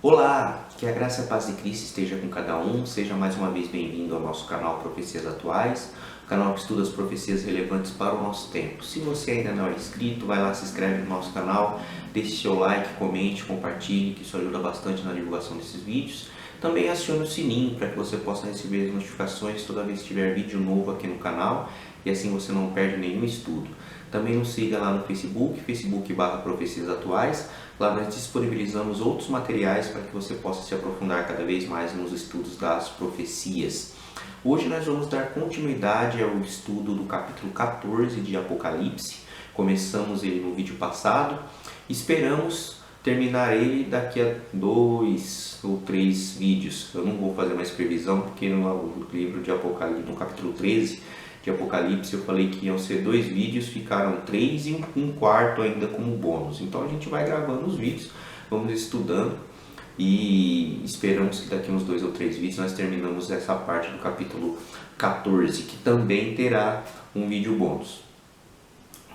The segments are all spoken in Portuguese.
Olá, que a graça e a paz de Cristo esteja com cada um. Seja mais uma vez bem-vindo ao nosso canal Profecias Atuais, o canal que estuda as profecias relevantes para o nosso tempo. Se você ainda não é inscrito, vai lá, se inscreve no nosso canal, deixe seu like, comente, compartilhe, que isso ajuda bastante na divulgação desses vídeos. Também acione o sininho para que você possa receber as notificações toda vez que tiver vídeo novo aqui no canal e assim você não perde nenhum estudo. Também nos siga lá no Facebook.com/Profecias Atuais. Lá nós disponibilizamos outros materiais para que você possa se aprofundar cada vez mais nos estudos das profecias. Hoje nós vamos dar continuidade ao estudo do capítulo 14 de Apocalipse. Começamos ele no vídeo passado. Esperamos terminar ele daqui a 2 ou 3 vídeos. Eu não vou fazer mais previsão, porque no livro de Apocalipse, no capítulo 13 de Apocalipse, eu falei que iam ser 2 vídeos, ficaram 3 e um quarto ainda como bônus. Então a gente vai gravando os vídeos, vamos estudando e esperamos que daqui uns 2 ou 3 vídeos nós terminamos essa parte do capítulo 14, que também terá um vídeo bônus.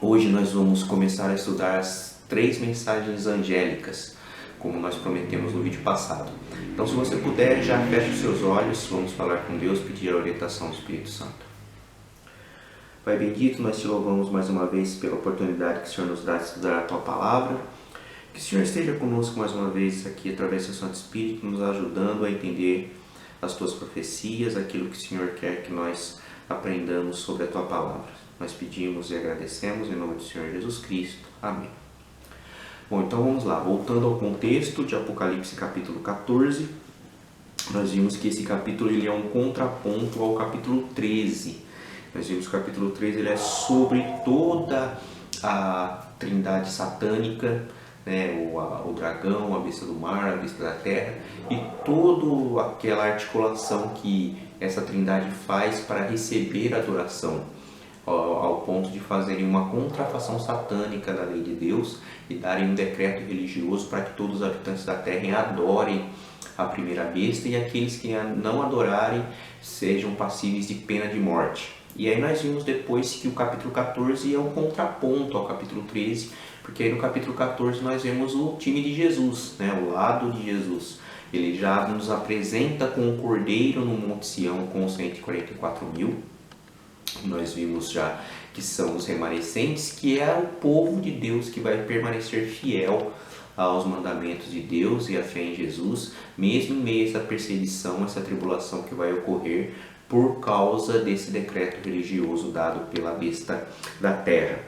Hoje nós vamos começar a estudar as 3 mensagens angélicas, como nós prometemos no vídeo passado. Então, se você puder, já feche os seus olhos, vamos falar com Deus, pedir a orientação do Espírito Santo. Pai bendito, nós te louvamos mais uma vez pela oportunidade que o Senhor nos dá de estudar a Tua Palavra. Que o Senhor esteja conosco mais uma vez aqui através do Santo Espírito, nos ajudando a entender as Tuas profecias, aquilo que o Senhor quer que nós aprendamos sobre a Tua Palavra. Nós pedimos e agradecemos em nome do Senhor Jesus Cristo. Amém. Bom, então vamos lá. Voltando ao contexto de Apocalipse capítulo 14, nós vimos que esse capítulo ele é um contraponto ao capítulo 13. Nós vimos que o capítulo 13 ele é sobre toda a trindade satânica, né? o dragão, a besta do mar, a besta da terra, e toda aquela articulação que essa trindade faz para receber adoração, ao ponto de fazerem uma contrafação satânica da lei de Deus e darem um decreto religioso para que todos os habitantes da terra adorem a primeira besta e aqueles que não adorarem sejam passíveis de pena de morte. E aí nós vimos depois que o capítulo 14 é um contraponto ao capítulo 13, porque aí no capítulo 14 nós vemos o time de Jesus, né? O lado de Jesus. Ele já nos apresenta com o Cordeiro no Monte Sião com os 144.000. Nós vimos já que são os remanescentes, que é o povo de Deus que vai permanecer fiel aos mandamentos de Deus e a fé em Jesus, mesmo em meio a essa perseguição, essa tribulação que vai ocorrer por causa desse decreto religioso dado pela besta da terra.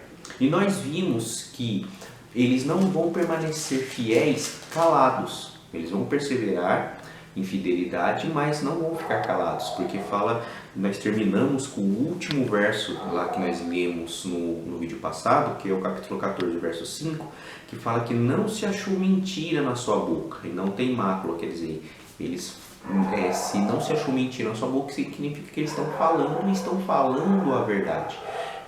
E nós vimos que eles não vão permanecer fiéis calados, eles vão perseverar em fidelidade, mas não vão ficar calados, porque nós terminamos com o último verso lá que nós lemos no vídeo passado, que é o capítulo 14, verso 5, que fala que não se achou mentira na sua boca, e não tem mácula, quer dizer, se não se achou mentira na sua boca, significa que eles estão falando a verdade.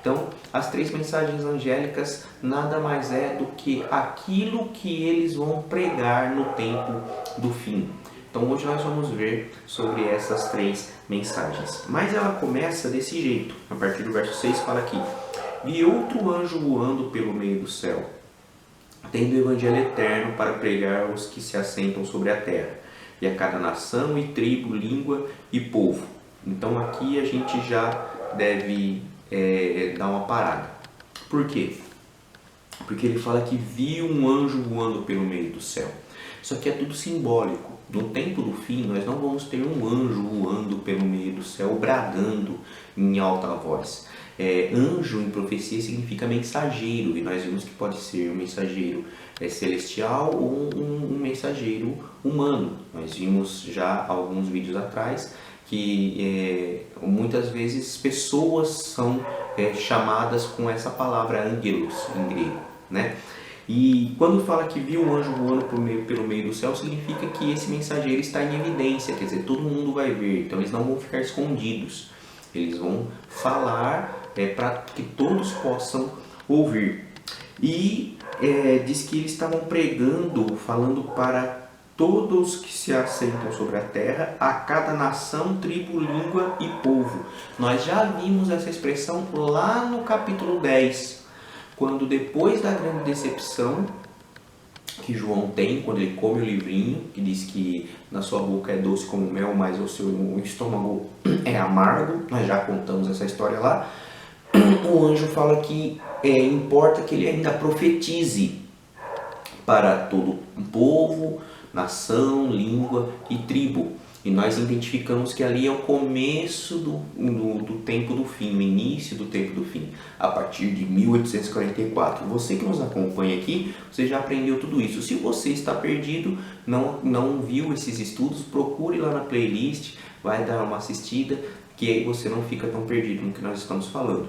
Então, as 3 mensagens angélicas nada mais é do que aquilo que eles vão pregar no tempo do fim. Então, hoje nós vamos ver sobre essas 3 mensagens. Mas ela começa desse jeito. A partir do verso 6 fala aqui: vi outro anjo voando pelo meio do céu, tendo o evangelho eterno para pregar aos que se assentam sobre a terra, e a cada nação e tribo, língua e povo. Então aqui a gente já deve dar uma parada. Por quê? Porque ele fala que viu um anjo voando pelo meio do céu. Isso aqui é tudo simbólico. No tempo do fim nós não vamos ter um anjo voando pelo meio do céu, bradando em alta voz. Anjo em profecia significa mensageiro, e nós vimos que pode ser um mensageiro celestial ou um mensageiro humano. Nós vimos já alguns vídeos atrás que muitas vezes pessoas são chamadas com essa palavra angelos em grego, né? E quando fala que viu um anjo voando pelo meio do céu, significa que esse mensageiro está em evidência, quer dizer, todo mundo vai ver, então eles não vão ficar escondidos, eles vão falar para que todos possam ouvir. E diz que eles estavam falando para todos que se assentam sobre a terra, a cada nação, tribo, língua e povo. Nós já vimos essa expressão lá no capítulo 10, quando depois da grande decepção que João tem quando ele come o livrinho, que diz que na sua boca é doce como mel, mas o seu estômago é amargo. Nós já contamos essa história lá. O anjo fala que importa que ele ainda profetize para todo o povo, nação, língua e tribo. E nós identificamos que ali é o começo do tempo do fim, o início do tempo do fim, a partir de 1844. Você que nos acompanha aqui, você já aprendeu tudo isso. Se você está perdido, não viu esses estudos, procure lá na playlist, vai dar uma assistida, que aí você não fica tão perdido no que nós estamos falando.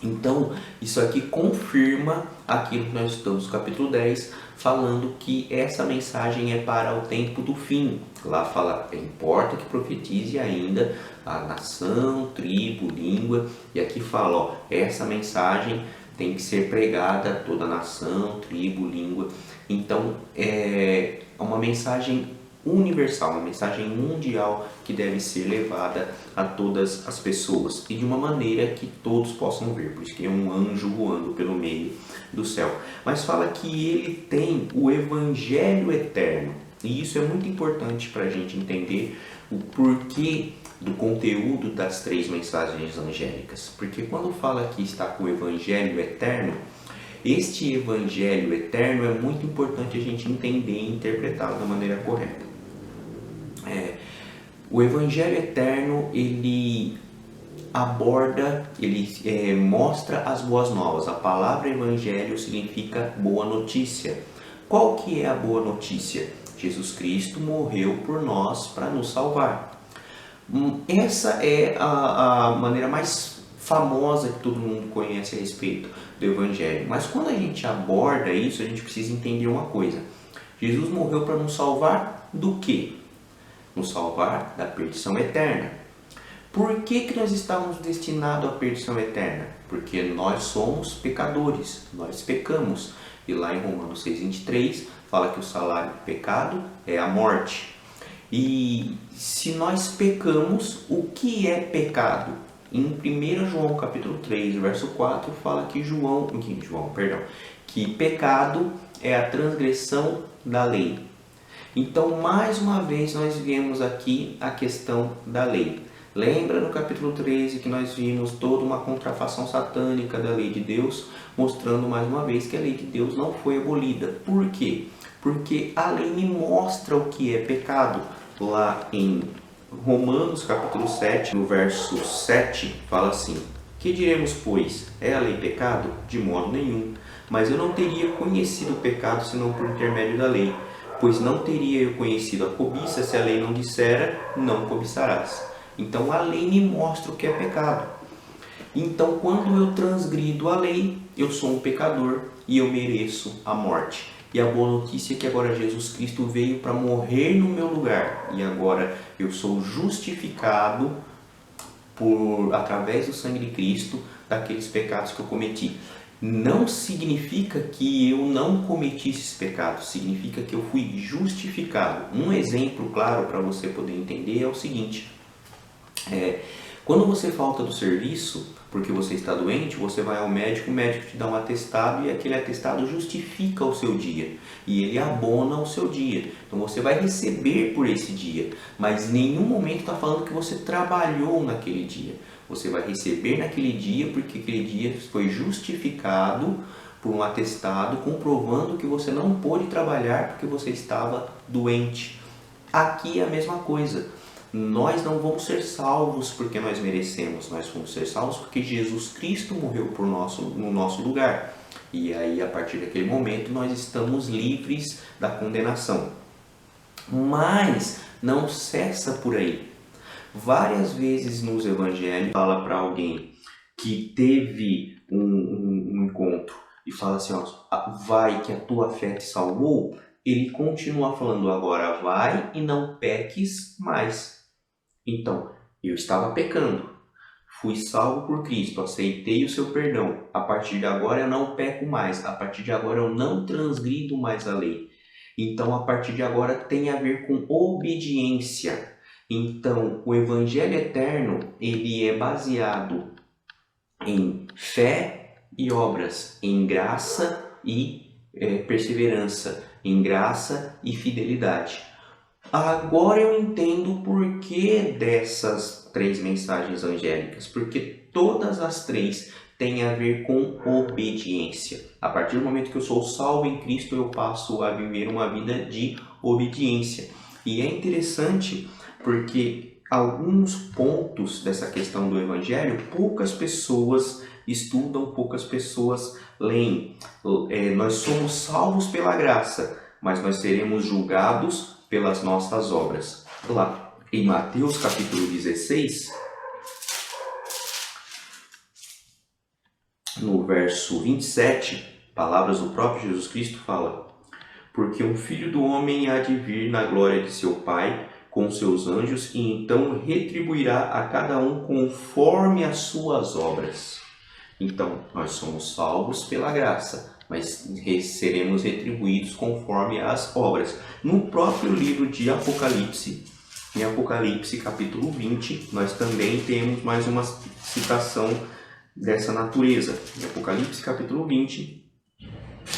Então, isso aqui confirma aquilo que nós estamos no capítulo 10, falando que essa mensagem é para o tempo do fim. Lá fala, importa que profetize ainda a nação, tribo, língua, e aqui fala, ó, essa mensagem tem que ser pregada a toda a nação, tribo, língua. Então, é uma mensagem universal, uma mensagem mundial que deve ser levada a todas as pessoas e de uma maneira que todos possam ver, por isso que é um anjo voando pelo meio do céu. Mas fala que ele tem o evangelho eterno, e isso é muito importante para a gente entender o porquê do conteúdo das 3 mensagens angélicas, porque quando fala que está com o evangelho eterno, este evangelho eterno é muito importante a gente entender e interpretá-lo da maneira correta. O evangelho eterno, ele aborda, ele mostra as boas novas. A palavra evangelho significa boa notícia. Qual que é a boa notícia? Jesus Cristo morreu por nós para nos salvar. Essa é a maneira mais famosa que todo mundo conhece a respeito do evangelho. Mas quando a gente aborda isso, a gente precisa entender uma coisa. Jesus morreu para nos salvar do quê? Nos salvar da perdição eterna. Por que nós estamos destinados à perdição eterna? Porque nós somos pecadores, nós pecamos. E lá em Romanos 6,23 fala que o salário do pecado é a morte. E se nós pecamos, o que é pecado? Em 1 João capítulo 3, verso 4, fala que pecado é a transgressão da lei. Então, mais uma vez, nós vemos aqui a questão da lei. Lembra no capítulo 13 que nós vimos toda uma contrafação satânica da lei de Deus, mostrando mais uma vez que a lei de Deus não foi abolida. Por quê? Porque a lei me mostra o que é pecado. Lá em Romanos capítulo 7, no verso 7, fala assim: que diremos, pois? É a lei pecado? De modo nenhum. Mas eu não teria conhecido o pecado senão por intermédio da lei. Pois não teria eu conhecido a cobiça se a lei não dissera, não cobiçarás. Então a lei me mostra o que é pecado. Então quando eu transgrido a lei, eu sou um pecador e eu mereço a morte. E a boa notícia é que agora Jesus Cristo veio para morrer no meu lugar. E agora eu sou justificado através do sangue de Cristo daqueles pecados que eu cometi. Não significa que eu não cometi esses pecados, significa que eu fui justificado. Um exemplo claro para você poder entender é o seguinte: quando você falta do serviço porque você está doente, você vai ao médico, o médico te dá um atestado e aquele atestado justifica o seu dia e ele abona o seu dia. Então você vai receber por esse dia, mas em nenhum momento está falando que você trabalhou naquele dia. Você vai receber naquele dia porque aquele dia foi justificado por um atestado comprovando que você não pôde trabalhar porque você estava doente. Aqui é a mesma coisa. Nós não vamos ser salvos porque nós merecemos, nós vamos ser salvos porque Jesus Cristo morreu no nosso lugar. E aí, a partir daquele momento, nós estamos livres da condenação. Mas não cessa por aí. Várias vezes nos evangelhos fala para alguém que teve um encontro e fala assim, ó, vai que a tua fé te salvou, ele continua falando agora, vai e não peques mais. Então, eu estava pecando, fui salvo por Cristo, aceitei o seu perdão, a partir de agora eu não peco mais, a partir de agora eu não transgrido mais a lei. Então, a partir de agora tem a ver com obediência. Então, o Evangelho Eterno, ele é baseado em fé e obras, em graça e perseverança, em graça e fidelidade. Agora eu entendo o porquê dessas 3 mensagens angélicas, porque todas as 3 têm a ver com obediência. A partir do momento que eu sou salvo em Cristo, eu passo a viver uma vida de obediência. E é interessante porque alguns pontos dessa questão do Evangelho, poucas pessoas estudam, poucas pessoas leem. Nós somos salvos pela graça, mas nós seremos julgados pelas nossas obras. Lá em Mateus capítulo 16, no verso 27, palavras do próprio Jesus Cristo fala: porque um filho do homem há de vir na glória de seu Pai com seus anjos, e então retribuirá a cada um conforme as suas obras. Então, nós somos salvos pela graça, mas seremos retribuídos conforme as obras. No próprio livro de Apocalipse, em Apocalipse capítulo 20, nós também temos mais uma citação dessa natureza. Em Apocalipse capítulo 20,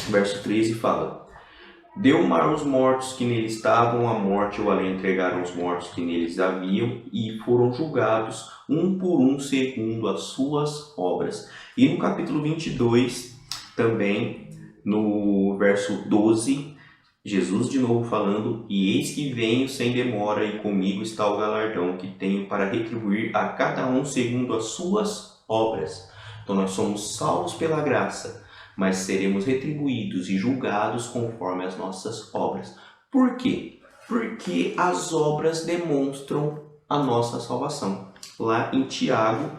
verso 13 fala: deu mar aos mortos que nele estavam, a morte ou a lei entregaram os mortos que neles haviam, e foram julgados um por um segundo as suas obras. E no capítulo 22, também no verso 12, Jesus de novo falando: e eis que venho sem demora, e comigo está o galardão que tenho para retribuir a cada um segundo as suas obras. Então nós somos salvos pela graça, mas seremos retribuídos e julgados conforme as nossas obras. Por quê? Porque as obras demonstram a nossa salvação. Lá em Tiago,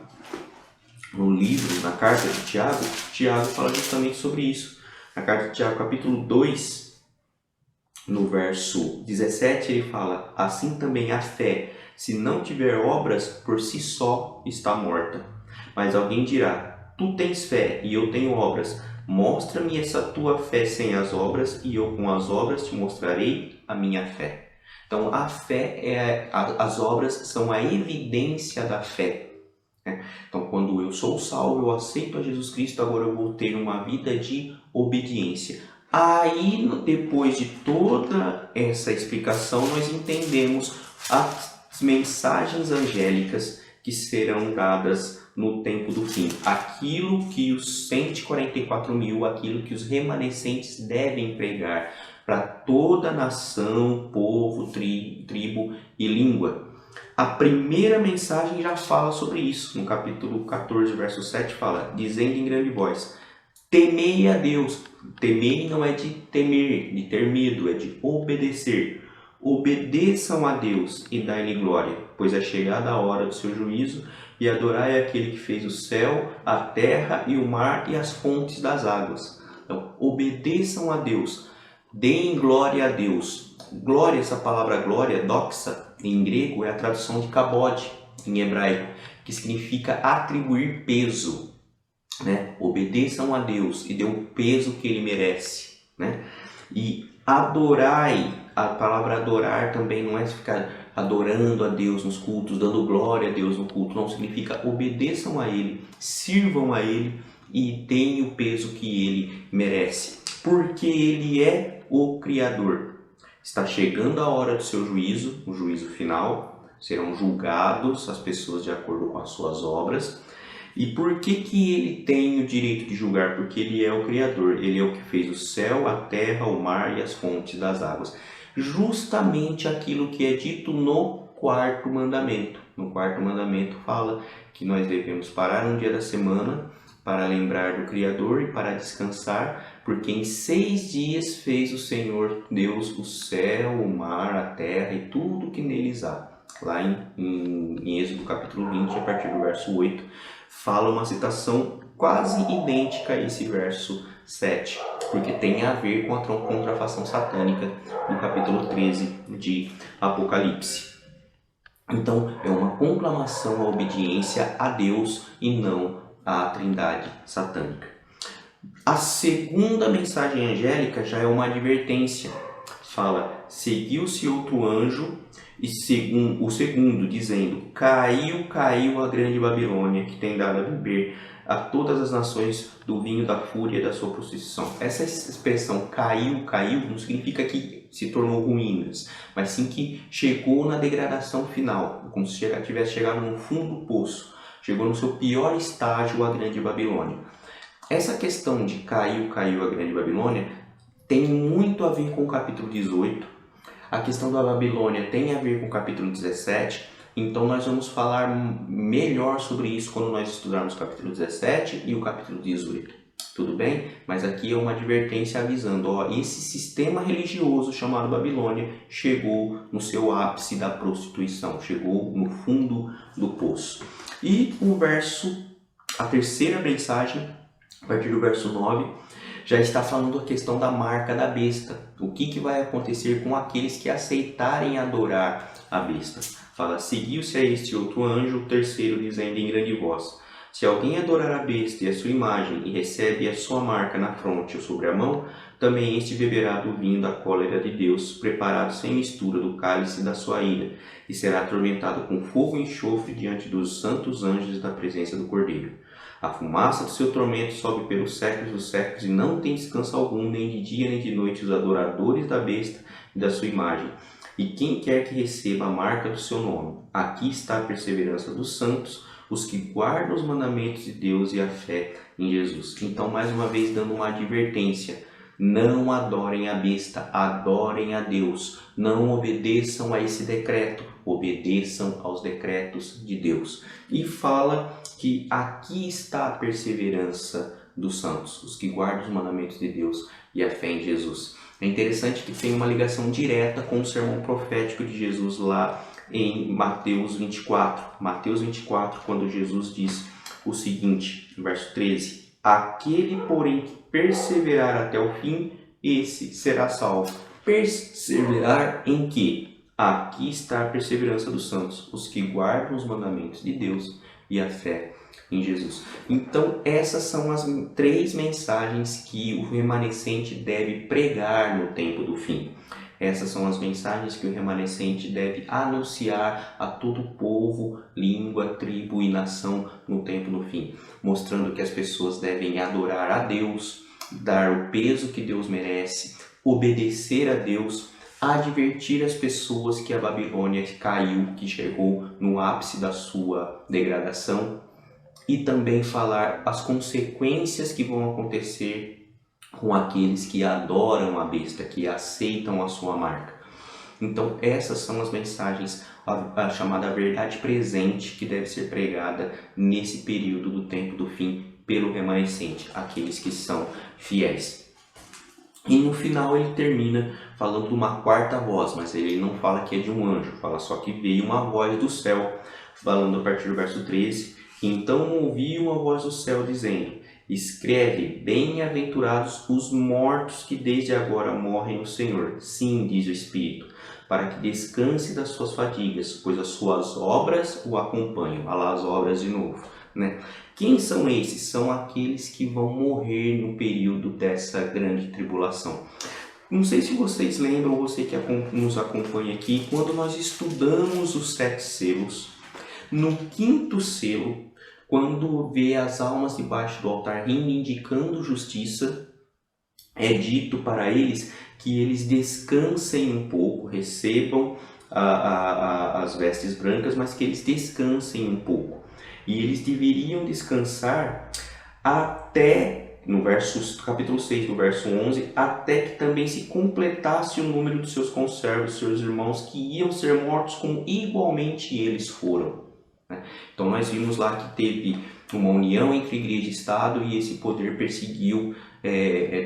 no livro, na carta de Tiago, Tiago fala justamente sobre isso. Na carta de Tiago, capítulo 2, no verso 17, ele fala: assim também a fé, se não tiver obras, por si só está morta. Mas alguém dirá: tu tens fé e eu tenho obras. Mostra-me essa tua fé sem as obras, e eu com as obras te mostrarei a minha fé. Então a fé as obras são a evidência da fé. Então quando eu sou salvo, eu aceito a Jesus Cristo, agora eu vou ter uma vida de obediência. Aí, depois de toda essa explicação, nós entendemos as mensagens angélicas que serão dadas no tempo do fim. Aquilo que os 144 mil, aquilo que os remanescentes devem pregar para toda nação, povo, tribo e língua. A primeira mensagem já fala sobre isso. No capítulo 14, verso 7, fala: dizendo em grande voz: temei a Deus. Temei não é de temer, de ter medo, é de obedecer. Obedeçam a Deus e dai-lhe glória, pois é chegada a hora do seu juízo, e adorai aquele que fez o céu, a terra e o mar e as fontes das águas. Então, obedeçam a Deus, deem glória a Deus. Glória, essa palavra glória, doxa, em grego, é a tradução de kabod, em hebraico, que significa atribuir peso. Obedeçam a Deus e dê o peso que ele merece. E adorai, a palavra adorar também não é ficar adorando a Deus nos cultos, dando glória a Deus no culto, não, significa obedeçam a Ele, sirvam a Ele e deem o peso que Ele merece, porque Ele é o Criador. Está chegando a hora do seu juízo, o juízo final, serão julgados as pessoas de acordo com as suas obras. E por que Ele tem o direito de julgar? Porque Ele é o Criador, Ele é o que fez o céu, a terra, o mar e as fontes das águas. Justamente aquilo que é dito no quarto mandamento. No quarto mandamento fala que nós devemos parar um dia da semana para lembrar do Criador e para descansar, porque em 6 dias fez o Senhor Deus o céu, o mar, a terra e tudo que neles há. Lá em Êxodo capítulo 20, a partir do verso 8, fala uma citação quase idêntica a esse verso 7, porque tem a ver com a contrafação satânica no capítulo 13 de Apocalipse. Então, é uma conclamação à obediência a Deus e não à trindade satânica. A segunda mensagem angélica já é uma advertência. Fala: seguiu-se outro anjo, e o segundo, dizendo: caiu a grande Babilônia, que tem dado a beber a todas as nações do vinho da fúria da sua prostituição. Essa expressão caiu não significa que se tornou ruínas, mas sim que chegou na degradação final, como se tivesse chegado no fundo do poço, chegou no seu pior estágio a Grande Babilônia. Essa questão de caiu a Grande Babilônia tem muito a ver com o capítulo 18, a questão da Babilônia tem a ver com o capítulo 17, então nós vamos falar melhor sobre isso quando nós estudarmos o capítulo 17 e o capítulo 18. Tudo bem? Mas aqui é uma advertência avisando, ó, esse sistema religioso chamado Babilônia chegou no seu ápice da prostituição, chegou no fundo do poço. E a terceira mensagem, a partir do verso 9, já está falando a questão da marca da besta. O que vai acontecer com aqueles que aceitarem adorar a besta? Fala, seguiu-se a este outro anjo, o terceiro, dizendo em grande voz, se alguém adorar a besta e a sua imagem e recebe a sua marca na fronte ou sobre a mão, também este beberá do vinho da cólera de Deus, preparado sem mistura do cálice da sua ira, e será atormentado com fogo e enxofre diante dos santos anjos da presença do Cordeiro. A fumaça do seu tormento sobe pelos séculos dos séculos, e não tem descanso algum, nem de dia nem de noite, os adoradores da besta e da sua imagem. E quem quer que receba a marca do seu nome. Aqui está a perseverança dos santos, os que guardam os mandamentos de Deus e a fé em Jesus. Então, mais uma vez, dando uma advertência. Não adorem a besta, adorem a Deus. Não obedeçam a esse decreto, obedeçam aos decretos de Deus. E fala que aqui está a perseverança dos santos, os que guardam os mandamentos de Deus e a fé em Jesus. É interessante que tem uma ligação direta com o sermão profético de Jesus lá em Mateus 24. Mateus 24, quando Jesus diz o seguinte, no verso 13, aquele, porém, que perseverar até o fim, esse será salvo. Perseverar em quê? Aqui está a perseverança dos santos, os que guardam os mandamentos de Deus e a fé em Jesus. Então, essas são as 3 mensagens que o remanescente deve pregar no tempo do fim. Essas são as mensagens que o remanescente deve anunciar a todo o povo, língua, tribo e nação no tempo do fim, mostrando que as pessoas devem adorar a Deus, dar o peso que Deus merece, obedecer a Deus, advertir as pessoas que a Babilônia caiu, que chegou no ápice da sua degradação, e também falar as consequências que vão acontecer com aqueles que adoram a besta, que aceitam a sua marca. Então essas são as mensagens, a chamada verdade presente, que deve ser pregada nesse período do tempo do fim pelo remanescente, aqueles que são fiéis. E no final ele termina falando de uma quarta voz, mas ele não fala que é de um anjo, fala só que veio uma voz do céu, falando a partir do verso 13, então ouvi uma voz do céu dizendo, escreve, bem-aventurados os mortos que desde agora morrem no Senhor. Sim, diz o Espírito, para que descanse das suas fadigas, pois as suas obras o acompanham. Olha lá as obras de novo, né? Quem são esses? São aqueles que vão morrer no período dessa grande tribulação. Não sei se vocês lembram, você que nos acompanha aqui, quando nós estudamos os 7 selos, no 5º selo, quando vê as almas debaixo do altar reivindicando justiça, é dito para eles que eles descansem um pouco, recebam as vestes brancas, mas que eles descansem um pouco. E eles deveriam descansar até, no capítulo 6, no verso 11, até que também se completasse o número dos seus conservos, seus irmãos, que iam ser mortos como igualmente eles foram. Então nós vimos lá que teve uma união entre igreja e Estado e esse poder perseguiu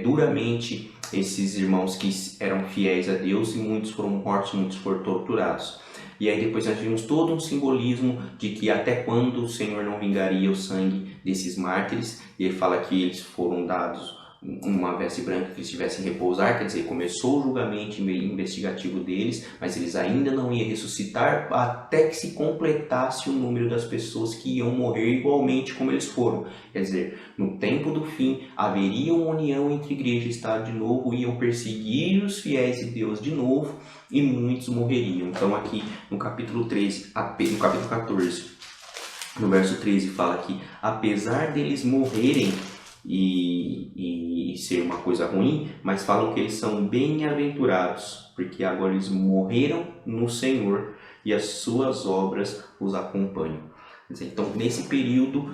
duramente esses irmãos que eram fiéis a Deus, e muitos foram mortos, muitos foram torturados. E aí depois nós vimos todo um simbolismo de que até quando o Senhor não vingaria o sangue desses mártires, e ele fala que eles foram dados uma veste branca que eles tivessem repousar, quer dizer, começou o julgamento investigativo deles, mas eles ainda não iam ressuscitar até que se completasse o número das pessoas que iam morrer igualmente como eles foram. Quer dizer, no tempo do fim haveria uma união entre igreja e Estado de novo, iam perseguir os fiéis de Deus de novo e muitos morreriam. Então aqui no capítulo 13, no capítulo 14, No verso 13 fala que apesar deles morrerem e ser uma coisa ruim, mas falam que eles são bem-aventurados, porque agora eles morreram no Senhor e as suas obras os acompanham. Então, nesse período,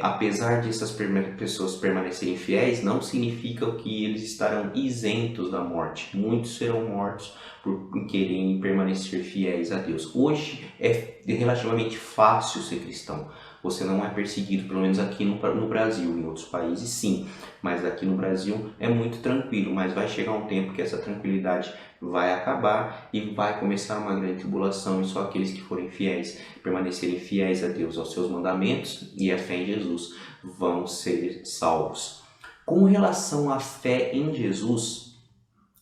apesar de essas pessoas permanecerem fiéis, não significa que eles estarão isentos da morte. Muitos serão mortos por quererem permanecer fiéis a Deus. Hoje é relativamente fácil ser cristão. Você não é perseguido, pelo menos aqui no Brasil. Em outros países sim, mas aqui no Brasil é muito tranquilo. Mas vai chegar um tempo que essa tranquilidade vai acabar e vai começar uma grande tribulação, e só aqueles que forem fiéis, permanecerem fiéis a Deus, aos seus mandamentos e à fé em Jesus, vão ser salvos. Com relação à fé em Jesus,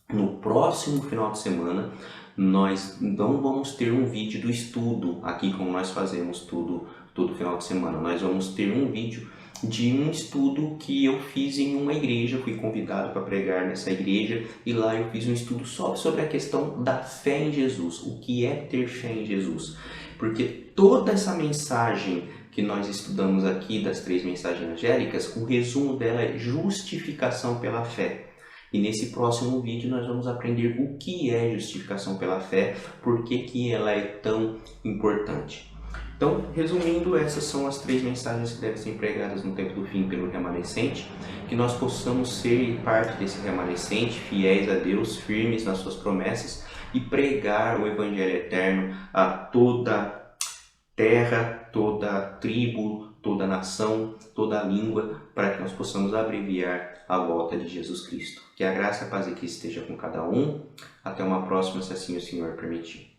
no próximo final de semana, nós não vamos ter um vídeo do estudo, aqui como nós fazemos todo final de semana. Nós vamos ter um vídeo de um estudo que eu fiz em uma igreja, fui convidado para pregar nessa igreja, e lá eu fiz um estudo só sobre a questão da fé em Jesus, o que é ter fé em Jesus. Porque toda essa mensagem que nós estudamos aqui, das 3 mensagens angélicas, o resumo dela é justificação pela fé. E nesse próximo vídeo nós vamos aprender o que é justificação pela fé, por que ela é tão importante. Então, resumindo, essas são as 3 mensagens que devem ser pregadas no tempo do fim pelo remanescente, que nós possamos ser parte desse remanescente, fiéis a Deus, firmes nas suas promessas, e pregar o Evangelho eterno a toda terra, toda tribo, toda nação, toda língua, para que nós possamos abreviar a volta de Jesus Cristo. Que a graça e a paz de Cristo esteja com cada um. Até uma próxima, se assim o Senhor permitir.